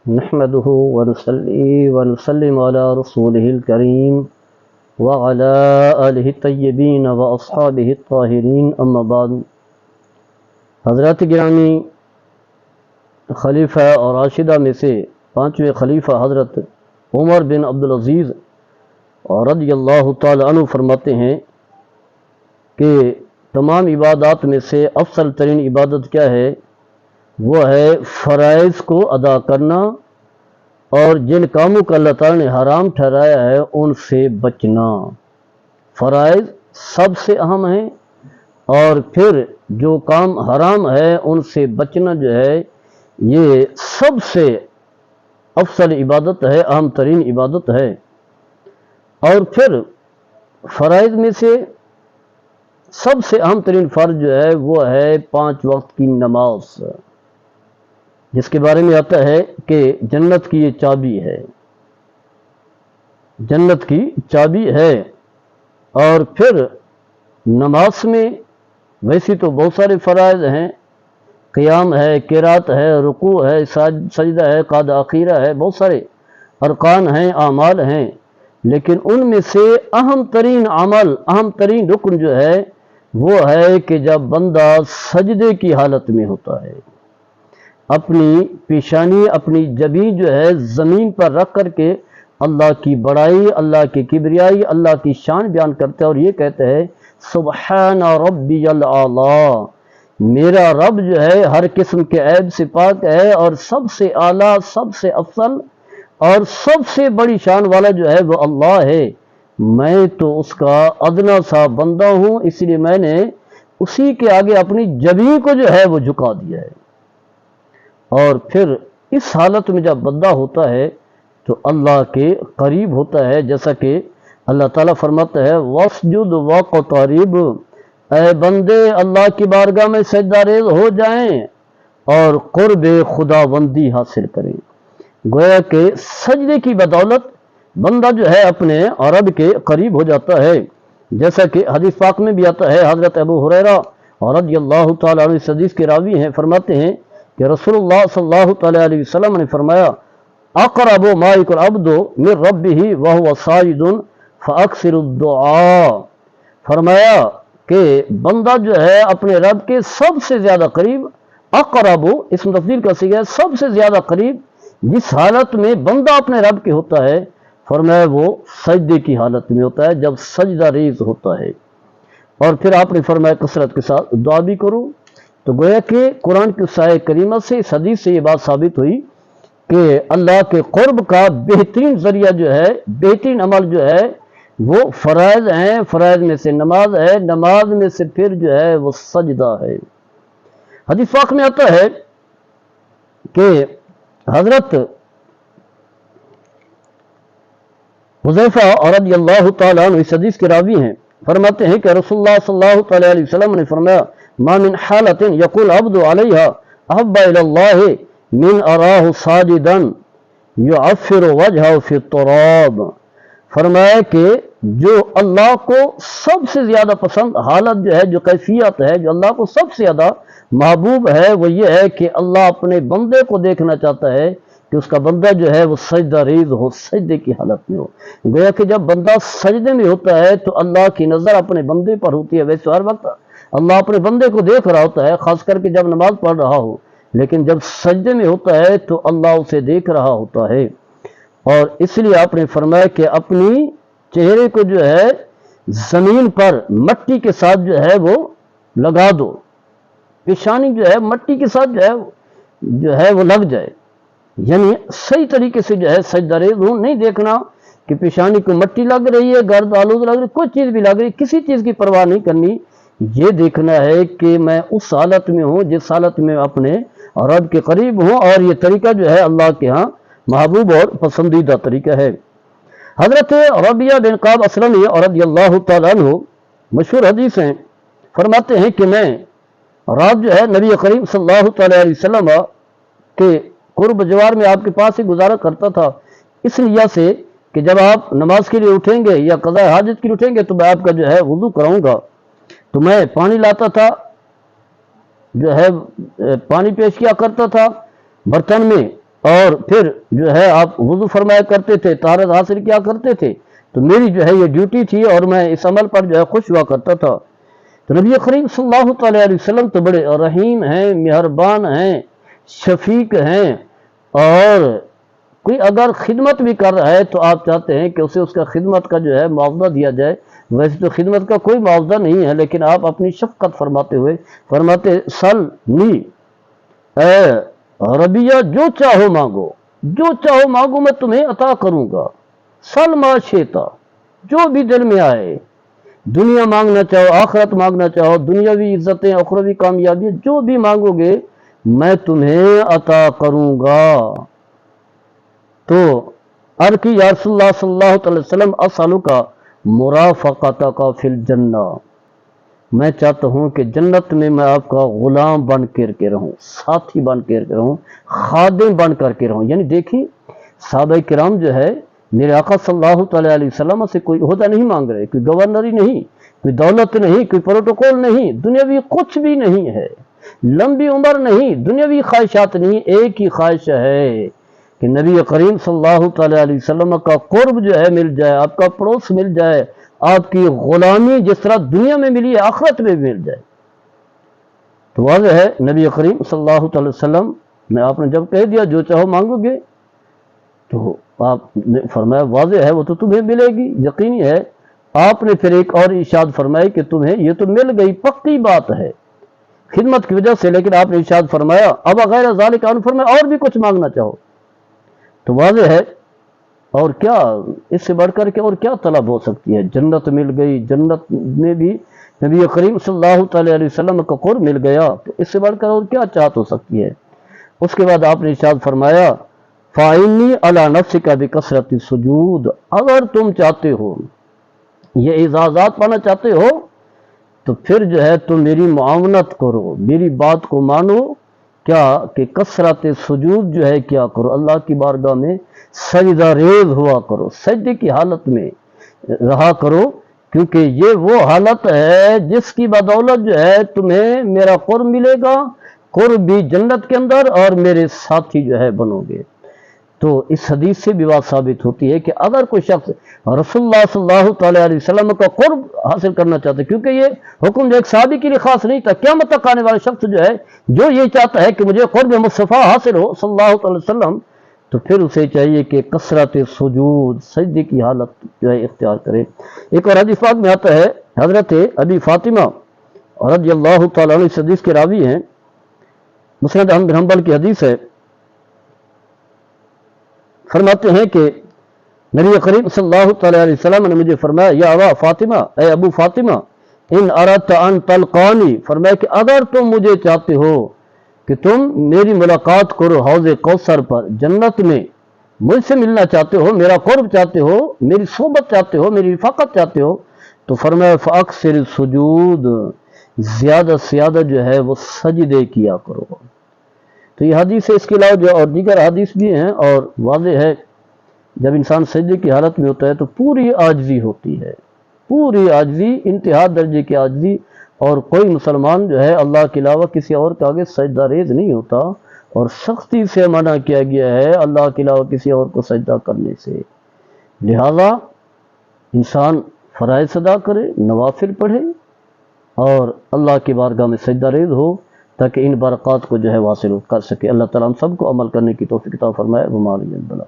نحمده ونصلي ونسلم على رسوله الكريم وعلى آله الطيبين وأصحابه الطاهرين اما بعد۔ حضرات گرامی، خلیفہ اور راشدہ میں سے پانچویں خلیفہ حضرت عمر بن عبدالعزیز رضی اللہ تعالی عنہ فرماتے ہیں کہ تمام عبادات میں سے افضل ترین عبادت کیا ہے؟ وہ ہے فرائض کو ادا کرنا اور جن کاموں کا اللہ تعالیٰ نے حرام ٹھہرایا ہے ان سے بچنا۔ فرائض سب سے اہم ہیں اور پھر جو کام حرام ہے ان سے بچنا جو ہے یہ سب سے افضل عبادت ہے، اہم ترین عبادت ہے۔ اور پھر فرائض میں سے سب سے اہم ترین فرض جو ہے وہ ہے 5 وقت کی نماز، جس کے بارے میں آتا ہے کہ جنت کی یہ چابی ہے، جنت کی چابی ہے۔ اور پھر نماز میں ویسے تو بہت سارے فرائض ہیں، قیام ہے، قرات ہے، رکوع ہے، سجدہ ہے، قعدہ اخیرہ ہے، بہت سارے ارکان ہیں، اعمال ہیں، لیکن ان میں سے اہم ترین عمل، اہم ترین رکن جو ہے وہ ہے کہ جب بندہ سجدے کی حالت میں ہوتا ہے، اپنی پیشانی، اپنی جبین جو ہے زمین پر رکھ کر کے اللہ کی بڑائی، اللہ کی کبریائی، اللہ کی شان بیان کرتا ہے اور یہ کہتا ہے سبحان ربی الاعلیٰ، میرا رب جو ہے ہر قسم کے عیب سے پاک ہے اور سب سے اعلیٰ، سب سے افضل اور سب سے بڑی شان والا جو ہے وہ اللہ ہے۔ میں تو اس کا ادنا سا بندہ ہوں، اس لیے میں نے اسی کے آگے اپنی جبین کو جو ہے وہ جھکا دیا ہے۔ اور پھر اس حالت میں جب بندہ ہوتا ہے تو اللہ کے قریب ہوتا ہے، جیسا کہ اللہ تعالیٰ فرماتا ہے وَاسْجُدْ وَاقْتَرِب، اے بندے اللہ کی بارگاہ میں سجدہ ریز ہو جائیں اور قرب خدا بندی حاصل کریں۔ گویا کہ سجدے کی بدولت بندہ جو ہے اپنے رب کے قریب ہو جاتا ہے، جیسا کہ حدیث پاک میں بھی آتا ہے۔ حضرت ابو ہریرہ رضی اللہ تعالیٰ عنہ اس حدیث کے راوی ہیں، فرماتے ہیں کہ رسول اللہ صلی اللہ تعالیٰ علیہ وسلم نے فرمایا اقرب ما یکون العبد من ربہ وہو ساجد فاکثر الدعاء، فرمایا کہ بندہ جو ہے اپنے رب کے سب سے زیادہ قریب، اقرب اسم تفضیل کا صیغہ ہے، سب سے زیادہ قریب جس حالت میں بندہ اپنے رب کے ہوتا ہے، فرمایا وہ سجدے کی حالت میں ہوتا ہے، جب سجدہ ریز ہوتا ہے۔ اور پھر آپ نے فرمایا کثرت کے ساتھ دعا بھی کرو۔ تو گویا کہ قرآن کی اس آیت کریمہ سے، اس حدیث سے یہ بات ثابت ہوئی کہ اللہ کے قرب کا بہترین ذریعہ جو ہے، بہترین عمل جو ہے وہ فرائض ہیں، فرائض میں سے نماز ہے، نماز میں سے پھر جو ہے وہ سجدہ ہے۔ حدیث پاک میں آتا ہے کہ حضرت حذیفہ رضی اللہ تعالیٰ عنہ اس حدیث کے راوی ہیں، فرماتے ہیں کہ رسول اللہ صلی اللہ تعالیٰ علیہ وسلم نے فرمایا ما من حالت یقول عبد علیہا احب الی اللہ من اراہ ساجدا یعفر وجہہ فی التراب، فرمایا کہ جو اللہ کو سب سے زیادہ پسند حالت جو ہے، جو کیفیت ہے، جو اللہ کو سب سے زیادہ محبوب ہے، وہ یہ ہے کہ اللہ اپنے بندے کو دیکھنا چاہتا ہے کہ اس کا بندہ جو ہے وہ سجدہ ریز ہو، سجدے کی حالت میں ہو۔ گویا کہ جب بندہ سجدے میں ہوتا ہے تو اللہ کی نظر اپنے بندے پر ہوتی ہے۔ ویسے ہر وقت اللہ اپنے بندے کو دیکھ رہا ہوتا ہے، خاص کر کے جب نماز پڑھ رہا ہو، لیکن جب سجدے میں ہوتا ہے تو اللہ اسے دیکھ رہا ہوتا ہے۔ اور اس لیے آپ نے فرمایا کہ اپنی چہرے کو جو ہے زمین پر مٹی کے ساتھ جو ہے وہ لگا دو، پیشانی جو ہے مٹی کے ساتھ جو ہے وہ لگ جائے، یعنی صحیح طریقے سے جو ہے سجدہ ریز ہوں، نہیں دیکھنا کہ پیشانی کو مٹی لگ رہی ہے، گرد آلود لگ رہی ہے، کوئی چیز بھی لگ رہی ہے، کسی چیز کی پرواہ نہیں کرنی۔ یہ دیکھنا ہے کہ میں اس حالت میں ہوں جس حالت میں اپنے رب کے قریب ہوں، اور یہ طریقہ جو ہے اللہ کے ہاں محبوب اور پسندیدہ طریقہ ہے۔ حضرت ربیعہ بن کعب اسلمی رضی اللہ تعالیٰ عنہ مشہور حدیث ہیں، فرماتے ہیں کہ میں رات جو ہے نبی کریم صلی اللہ تعالیٰ علیہ وسلم کے قرب جوار میں آپ کے پاس ہی گزارا کرتا تھا، اس نیت سے کہ جب آپ نماز کے لیے اٹھیں گے یا قضاء حاجت کے لیے اٹھیں گے تو میں آپ کا جو ہے وضو کراؤں گا۔ تو میں پانی لاتا تھا، جو ہے پانی پیش کیا کرتا تھا برتن میں، اور پھر جو ہے آپ وضو فرمایا کرتے تھے، طہارت حاصل کیا کرتے تھے، تو میری جو ہے یہ ڈیوٹی تھی اور میں اس عمل پر جو ہے خوش ہوا کرتا تھا۔ تو نبی کریم صلی اللہ تعالیٰ علیہ وسلم تو بڑے رحیم ہیں، مہربان ہیں، شفیق ہیں، اور کوئی اگر خدمت بھی کر رہا ہے تو آپ چاہتے ہیں کہ اسے اس کا خدمت کا جو ہے معاوضہ دیا جائے۔ ویسے تو خدمت کا کوئی معاوضہ نہیں ہے، لیکن آپ اپنی شفقت فرماتے ہوئے فرماتے سل نی، اے ربیہ جو چاہو مانگو، جو چاہو مانگو میں تمہیں عطا کروں گا، سل ما شیتا، جو بھی دل میں آئے، دنیا مانگنا چاہو، آخرت مانگنا چاہو، دنیاوی عزتیں، اخروی کامیابی، جو بھی مانگو گے میں تمہیں عطا کروں گا۔ تو عرض کی یا رسول اللہ صلی اللہ علیہ وسلم اسالک مرافقتک فی الجنہ، میں چاہتا ہوں کہ جنت میں میں آپ کا غلام بن کر کے رہوں، ساتھی بن کر کے رہوں، خادم بن کر کے رہوں۔ یعنی دیکھیں صحابہ کرام جو ہے میرے آقا صلی اللہ تعالیٰ علیہ وسلم سے کوئی عہدہ نہیں مانگ رہے، کوئی گورنری نہیں، کوئی دولت نہیں، کوئی پروٹوکول نہیں، دنیاوی کچھ بھی نہیں ہے، لمبی عمر نہیں، دنیاوی خواہشات نہیں، ایک ہی خواہش ہے کہ نبی کریم صلی اللہ تعالیٰ علیہ وسلم کا قرب جو ہے مل جائے، آپ کا پڑوس مل جائے، آپ کی غلامی جس طرح دنیا میں ملی ہے آخرت میں بھی مل جائے۔ تو واضح ہے نبی کریم صلی اللہ علیہ وسلم نے آپ نے جب کہہ دیا جو چاہو مانگو گے، تو آپ نے فرمایا واضح ہے وہ تو تمہیں ملے گی، یقینی ہے۔ آپ نے پھر ایک اور ارشاد فرمایا کہ تمہیں یہ تو مل گئی، پکی بات ہے خدمت کی وجہ سے، لیکن آپ نے ارشاد فرمایا اب غیر ذالک عنہ، فرمایا اور بھی کچھ مانگنا چاہو۔ تو واضح ہے، اور کیا اس سے بڑھ کر کے اور کیا طلب ہو سکتی ہے؟ جنت مل گئی، جنت میں بھی نبی کریم صلی اللہ تعالیٰ علیہ وسلم کا قرب مل گیا، تو اس سے بڑھ کر اور کیا چاہت ہو سکتی ہے؟ اس کے بعد آپ نے ارشاد فرمایا فَإِنِّي عَلَى نَفْسِكَ بِكَثْرَةِ السُّجُودِ، اگر تم چاہتے ہو یہ اعزازات پانا چاہتے ہو تو پھر جو ہے تم میری معاونت کرو، میری بات کو مانو، کیا کہ کثرت سجود جو ہے کیا کرو، اللہ کی بارگاہ میں سجدہ ریز ہوا کرو، سجدے کی حالت میں رہا کرو، کیونکہ یہ وہ حالت ہے جس کی بدولت جو ہے تمہیں میرا قرب ملے گا، قرب بھی جنت کے اندر، اور میرے ساتھی جو ہے بنو گے۔ تو اس حدیث سے بھی بات ثابت ہوتی ہے کہ اگر کوئی شخص رسول اللہ صلی اللہ تعالیٰ علیہ وسلم کا قرب حاصل کرنا چاہتا ہے، کیونکہ یہ حکم جو ایک صحابی کے لیے خاص نہیں تھا، قیامت تک آنے والا شخص جو ہے جو یہ چاہتا ہے کہ مجھے قرب مصطفیٰ حاصل ہو صلی اللہ علیہ وسلم، تو پھر اسے چاہیے کہ کثرت سجود، سجدے کی حالت جو ہے اختیار کرے۔ ایک اور حدیث پاک میں آتا ہے، حضرت ابی فاطمہ رضی اللہ تعالیٰ عنہ اس حدیث کے راوی ہیں، مسند احمد بن حنبل کی حدیث ہے، فرماتے ہیں کہ نبی کریم صلی اللہ تعالیٰ علیہ وسلم نے مجھے فرمایا یا ابا فاطمہ، اے ابو فاطمہ، ان اردت ان تلقانی، فرمایا کہ اگر تم مجھے چاہتے ہو کہ تم میری ملاقات کرو حوض کوثر پر جنت میں، مجھ سے ملنا چاہتے ہو، میرا قرب چاہتے ہو، میری صحبت چاہتے ہو، میری رفاقت چاہتے ہو، تو فرمایا فاکثر السجود، زیادہ سے زیادہ جو ہے وہ سجدے کیا کرو۔ تو یہ حدیث ہے، اس کے علاوہ جو اور دیگر حدیث بھی ہیں، اور واضح ہے جب انسان سجدے کی حالت میں ہوتا ہے تو پوری عاجزی ہوتی ہے، پوری عاجزی، انتہا درجے کی عاجزی، اور کوئی مسلمان جو ہے اللہ کے علاوہ کسی اور کے آگے سجدہ ریز نہیں ہوتا، اور سختی سے منع کیا گیا ہے اللہ کے علاوہ کسی اور کو سجدہ کرنے سے۔ لہذا انسان فرائض ادا کرے، نوافل پڑھے، اور اللہ کی بارگاہ میں سجدہ ریز ہو تاکہ ان برکات کو جو ہے حاصل کر سکے۔ اللہ تعالیٰ ہم سب کو عمل کرنے کی توفیق عطا فرمائے۔ وما علینا البلاغ۔